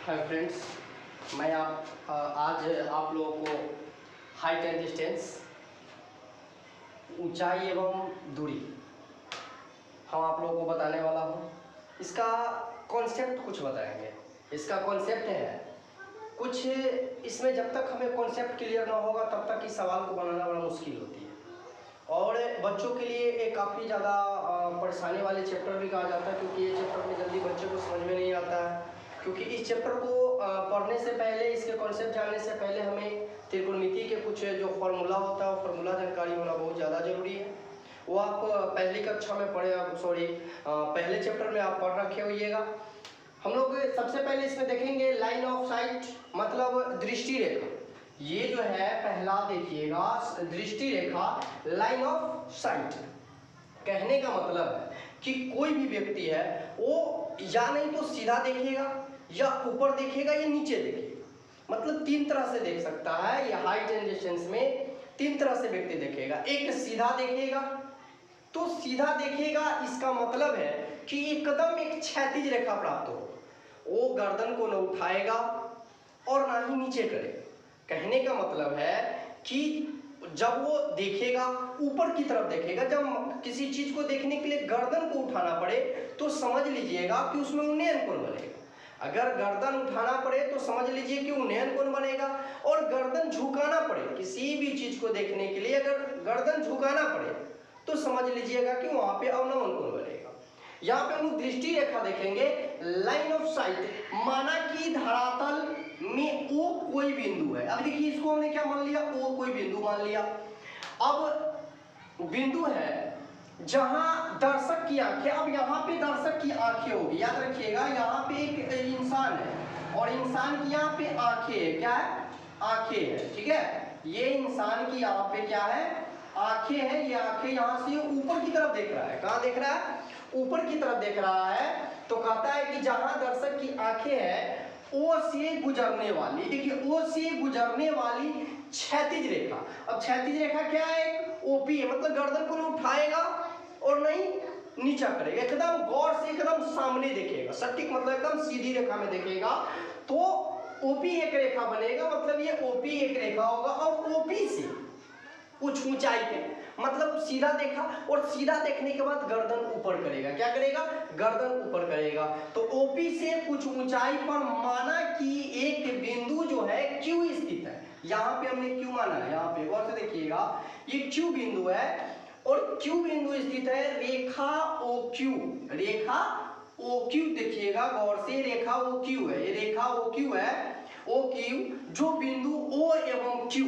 Hi friends, मैं आज आप लोगों को हाइट एंड डिस्टेंस, ऊंचाई एवं दूरी हम आप लोगों को बताने वाला हूँ। इसका कॉन्सेप्ट कुछ बताएंगे। इसका कॉन्सेप्ट है कुछ, इसमें जब तक हमें कॉन्सेप्ट क्लियर ना होगा तब तक इस सवाल को बनाना बड़ा मुश्किल होती है और बच्चों के लिए एक काफ़ी ज़्यादा परेशानी वाले चैप्टर भी कहा जाता है, क्योंकि ये चैप्टर में जल्दी बच्चों को समझ में नहीं आता है। क्योंकि इस चैप्टर को पढ़ने से पहले, इसके कॉन्सेप्ट जानने से पहले हमें त्रिकोणमिति के कुछ जो फार्मूला होता है वो फार्मूला जानकारी होना बहुत ज़्यादा ज़रूरी है। वो आप पहली कक्षा में पहले चैप्टर में आप पढ़ रखे होइएगा। हम लोग सबसे पहले इसमें देखेंगे लाइन ऑफ साइट, मतलब दृष्टि रेखा। ये जो है पहला देखिएगा, दृष्टि रेखा, लाइन ऑफ साइट। कहने का मतलब है कि कोई भी व्यक्ति है वो या नहीं तो सीधा देखेगा, या ऊपर देखेगा, या नीचे देखेगा। मतलब तीन तरह से देख सकता है। ये हाइट एंड डिस्टेंस में तीन तरह से व्यक्ति देखेगा। एक सीधा देखेगा, तो सीधा देखेगा इसका मतलब है कि एकदम एक क्षैतिज रेखा प्राप्त हो, वो गर्दन को न उठाएगा और ना ही नीचे करेगा। कहने का मतलब है कि जब वो देखेगा ऊपर की तरफ देखेगा। जब किसी चीज को देखने के लिए गर्दन को उठाना पड़े तो समझ लीजिएगा कि उसमें उन्नयन कोण बनेगा। अगर गर्दन उठाना पड़े तो समझ लीजिए कि उन्नयन कोण बनेगा, और गर्दन झुकाना पड़े किसी भी चीज को देखने के लिए, अगर गर्दन झुकाना पड़े तो समझ लीजिएगा कि वहां पे अवनमन कोण बनेगा। यहाँ पे हम दृष्टि रेखा देखेंगे, लाइन ऑफ साइट, माना कि धरातल में ओ कोई बिंदु है। अब देखिए इसको हमने क्या मान लिया, ओ कोई बिंदु मान लिया। अब बिंदु है जहां दर्शक की आंखें, अब यहाँ पे दर्शक की आंखें होगी, याद रखिएगा। यहाँ पे एक इंसान है और इंसान की यहाँ पे आंखें है। क्या है? आंखें है, ठीक है। ये इंसान की यहाँ पे क्या है? आंखें हैं। ये आंखें यहाँ से ऊपर की तरफ देख रहा है। कहाँ देख रहा है? ऊपर की तरफ देख रहा है। तो कहता है कि जहां दर्शक की आंखें हैं, ओ से गुजरने वाली, देखिए ओ से गुजरने वाली क्षैतिज रेखा। अब क्षैतिज रेखा क्या है? ओपी है, मतलब गर्दन को नहीं उठाएगा और नहीं नीचा करेगा, एकदम गौर से एकदम सामने देखेगा। सटीक मतलब एकदम सीधी रेखा में देखेगा तो ओपी एक रेखा बनेगा। मतलब ये ओपी एक रेखा होगा और ओपी से कुछ ऊंचाई पे, मतलब सीधा देखा और सीधा देखने के बाद गर्दन ऊपर करेगा। क्या करेगा? गर्दन ऊपर करेगा। तो ओपी से कुछ ऊंचाई पर माना कि एक बिंदु जो है क्यू स्थित है। यहाँ पे हमने क्यू माना है। यहाँ पे गौर से देखिएगा, ये क्यू बिंदु है और क्यू बिंदु स्थित है। रेखा ओ क्यू, रेखा ओ क्यू देखिएगा गौर से, रेखा ओ क्यू है। ये रेखा ओ क्यू है। ओ क्यू जो बिंदु ओ एवं क्यू,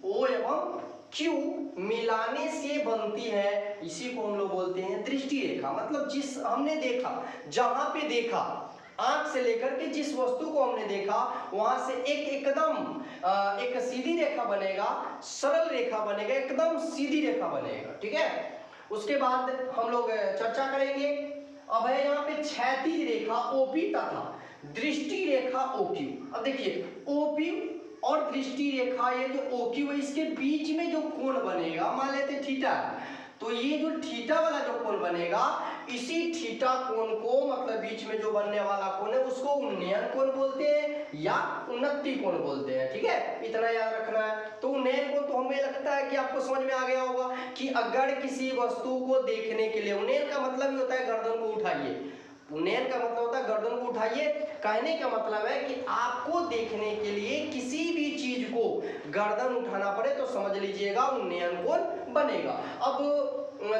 ओ एवं क्यू मिलाने से बनती है, इसी को हम लोग बोलते हैं दृष्टि रेखा। मतलब जिस हमने देखा, जहां पे देखा, आंख से लेकर के जिस वस्तु को हमने देखा वहां से एक सीधी रेखा बनेगा, सरल रेखा बनेगा, एकदम सीधी रेखा बनेगा, ठीक है। उसके बाद हम लोग चर्चा करेंगे। अब है यहाँ पे क्षैतिज रेखा ओपी तथा दृष्टि रेखा ओक्यू। अब देखिए ओपी और दृष्टि रेखा, ये जो ओक्यू है, इसके बीच में जो कोण बनेगा, मान लेते हैं थीटा, तो ये जो थीटा वाला जो कोण बनेगा, इसी थीटा कोण को, मतलब बीच में जो बनने वाला कोण है, उसको उन्नयन कोण बोलते हैं या उन्नति कोण बोलते हैं, ठीक है। इतना याद रखना है। तो उन्नयन कोण तो हमें लगता है कि आपको समझ में आ गया होगा कि अगर किसी वस्तु को देखने के लिए, उन्नयन का मतलब ही होता है गर्दन को उठाइए। उन्नयन का मतलब होता है गर्दन को उठाइए। कहने का मतलब है कि आपको देखने के लिए किसी भी चीज को गर्दन उठाना पड़े तो समझ लीजिएगा उन्नयन कोण बनेगा। अब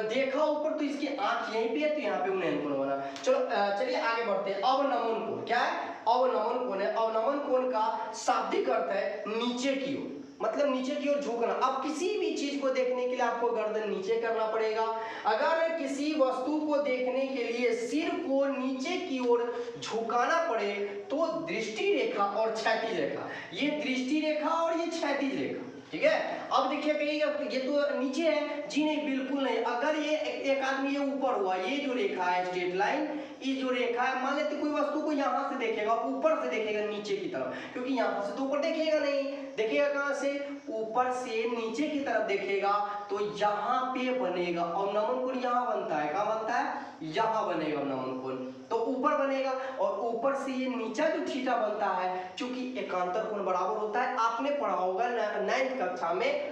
देखा ऊपर तो इसकी आंख यहीं पे है, तो यहाँ पे उन्नयन कोण बना। चलो चलिए आगे बढ़ते हैं। अवनमन कोण क्या है? अवनमन कोण है। अवनमन कोण का शाब्दिक अर्थ है नीचे की ओर, मतलब नीचे की ओर झुकना। अब किसी भी चीज को देखने के लिए आपको गर्दन नीचे करना पड़ेगा। अगर किसी वस्तु को देखने के लिए सिर को नीचे की ओर झुकाना पड़े तो दृष्टि रेखा और क्षैतिज रेखा, ये दृष्टि रेखा और ये क्षैतिज रेखा, ठीक है। अब देखिए कहिएगा ये तो नीचे है जी, नहीं बिल्कुल नहीं। अगर ये एक आदमी ये ऊपर हुआ, ये जो रेखा है स्ट्रेट लाइन, ये जो रेखा है, मान लेते कोई वस्तु को यहाँ से देखेगा, ऊपर से देखेगा नीचे की तरफ, क्योंकि यहाँ से तो ऊपर देखेगा नहीं, देखेगा कहाँ से, ऊपर से नीचे की तरफ देखेगा, तो यहाँ पे बनेगा अवनमन कोण यहाँ बनता है, कहाँ बनता है, यहाँ बनेगा अवनमन कोण, तो ऊपर बनेगा। और ऊपर से ये नीचा जो थीटा बनता है, चूंकि एकांतर कोण बराबर होता है, आपने पढ़ा होगा 9th कक्षा में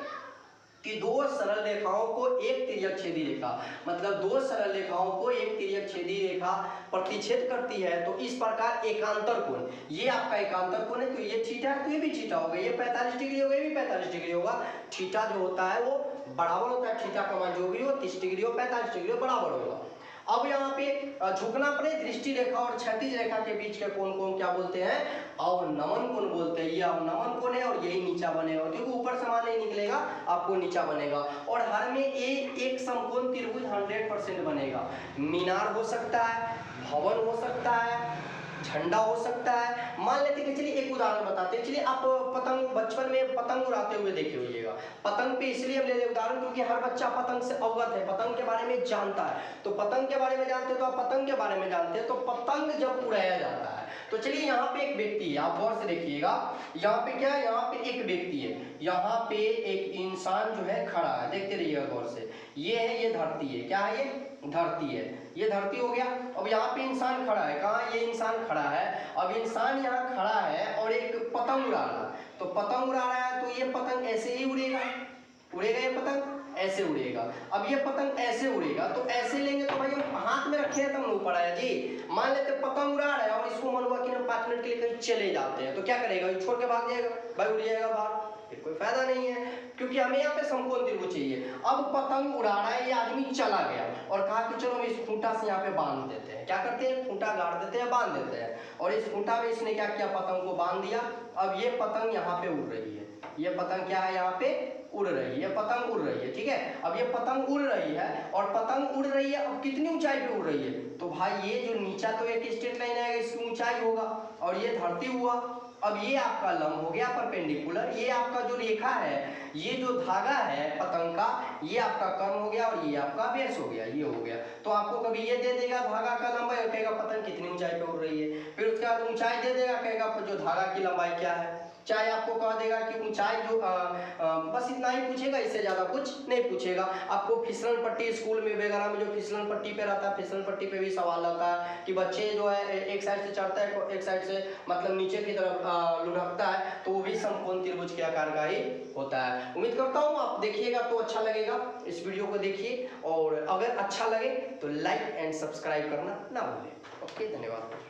कि दो सरल रेखाओं को एक तिर्यक छेदी रेखा, मतलब दो सरल रेखाओं को एक तिर्यक छेदी रेखा प्रतिच्छेद करती है, तो इस प्रकार एकांतर कोण, ये आपका एकांतर कोण है, तो ये थीटा है तो ये भी थीटा होगा, ये 45 डिग्री होगा, ये भी 45 डिग्री होगा। थीटा जो होता है वो बराबर होता है, थीटा का मान जो भी हो 30 डिग्री हो 45 डिग्री हो बराबर होगा। अब यहाँ पे झुकना पड़े दृष्टि रेखा और क्षैतिज रेखा के बीच के कोण को क्या बोलते हैं, अवनमन कोण बोलते हैं। ये अवनमन कोण है और यही नीचा बनेगा, क्योंकि ऊपर से मान नहीं निकलेगा, आपको नीचा बनेगा। और हर में एक समकोण त्रिभुज 100% बनेगा। मीनार हो सकता है, भवन हो सकता है, झंडा हो सकता है। मान लेते कि चलिए एक उदाहरण बताते हैं, चलिए आप पतंग बचपन में पतंग उड़ाते हुए देखे होइएगा। पतंग पे इसलिए हम ले रहे उदाहरण क्योंकि हर बच्चा पतंग से अवगत है, पतंग के बारे में जानता है। तो पतंग के बारे में जानते हैं तो आप पतंग के बारे में जानते हैं, तो पतंग जब उड़ाया जाता है तो चलिए यहाँ पे एक व्यक्ति है, आप गौर से देखिएगा, यहाँ पे क्या है, यहाँ पे एक व्यक्ति है, यहाँ पे एक इंसान जो है खड़ा है, देखते रहिएगा गौर से। ये है, ये धरती है, क्या है, ये धरती है, ये धरती हो गया। अब यहाँ पे इंसान खड़ा है, कहाँ, ये इंसान खड़ा है। अब इंसान यहाँ खड़ा है और एक पतंग उड़ा रहा है, तो पतंग उड़ा रहा है, तो ये पतंग ऐसे ही उड़ेगा, उड़ेगा ये पतंग ऐसे उड़ेगा। अब ये पतंग ऐसे उड़ेगा, तो ऐसे लेंगे तो भाई हम हाथ में रखे हैं तब ऊपर आया जी। मान लेते पतंग उड़ा रहा है और इसको मन हुआ कि हम 5 मिनट के लिए कहीं चले जाते हैं, तो क्या करेगा, छोड़ के भाग जाएगा, भाई उड़ जाएगा बाहर, फिर कोई फायदा नहीं है, क्योंकि हमें यहाँ पे समकोण त्रिभुज चाहिए। अब पतंग उड़ा रहा है, ये आदमी चला गया और कहा कि चलो हम इस खूंटा से यहाँ पे बांध देते हैं। क्या करते हैं, खूंटा गाड़ देते हैं, बांध देते हैं। और इस खूंटा में इसने क्या किया, पतंग को बांध दिया। अब ये पतंग यहाँ पे उड़ रही है, ये पतंग क्या है, यहाँ पे उड़ रही है, पतंग उड़ रही है, ठीक है। अब ये पतंग उड़ रही है और पतंग उड़ रही है, अब कितनी ऊंचाई पे उड़ रही है, तो भाई ये जो नीचा तो एक स्ट्रेट लाइन आएगा, इसकी ऊंचाई होगा, और ये धरती हुआ। अब ये आपका लंब हो गया परपेंडिकुलर, ये आपका जो रेखा है, ये जो धागा है पतंग का, ये आपका कर्ण हो गया और ये आपका बेस हो गया, ये हो गया। तो आपको कभी ये दे देगा धागा का लंबाई, कहेगा पतंग कितनी ऊंचाई पे उड़ रही है, फिर उसके बाद ऊंचाई दे देगा, कहेगा जो धागा की लंबाई क्या है। चाहे आपको कह देगा कि ऊंचाई जो बस इतना ही पूछेगा, इससे ज्यादा कुछ नहीं पूछेगा। आपको फिसलन पट्टी स्कूल में वगैरह में जो फिसलन पट्टी पे रहता है, फिसलन पट्टी पे भी सवाल आता है कि बच्चे जो है एक साइड से चढ़ता है, एक साइड से मतलब नीचे की तरफ लुढ़कता है, तो वो भी समकोण त्रिभुज के आकार का ही होता है। उम्मीद करता हूँ आप देखिएगा तो अच्छा लगेगा, इस वीडियो को देखिए, और अगर अच्छा लगे तो लाइक एंड सब्सक्राइब करना ना भूलें। ओके, धन्यवाद।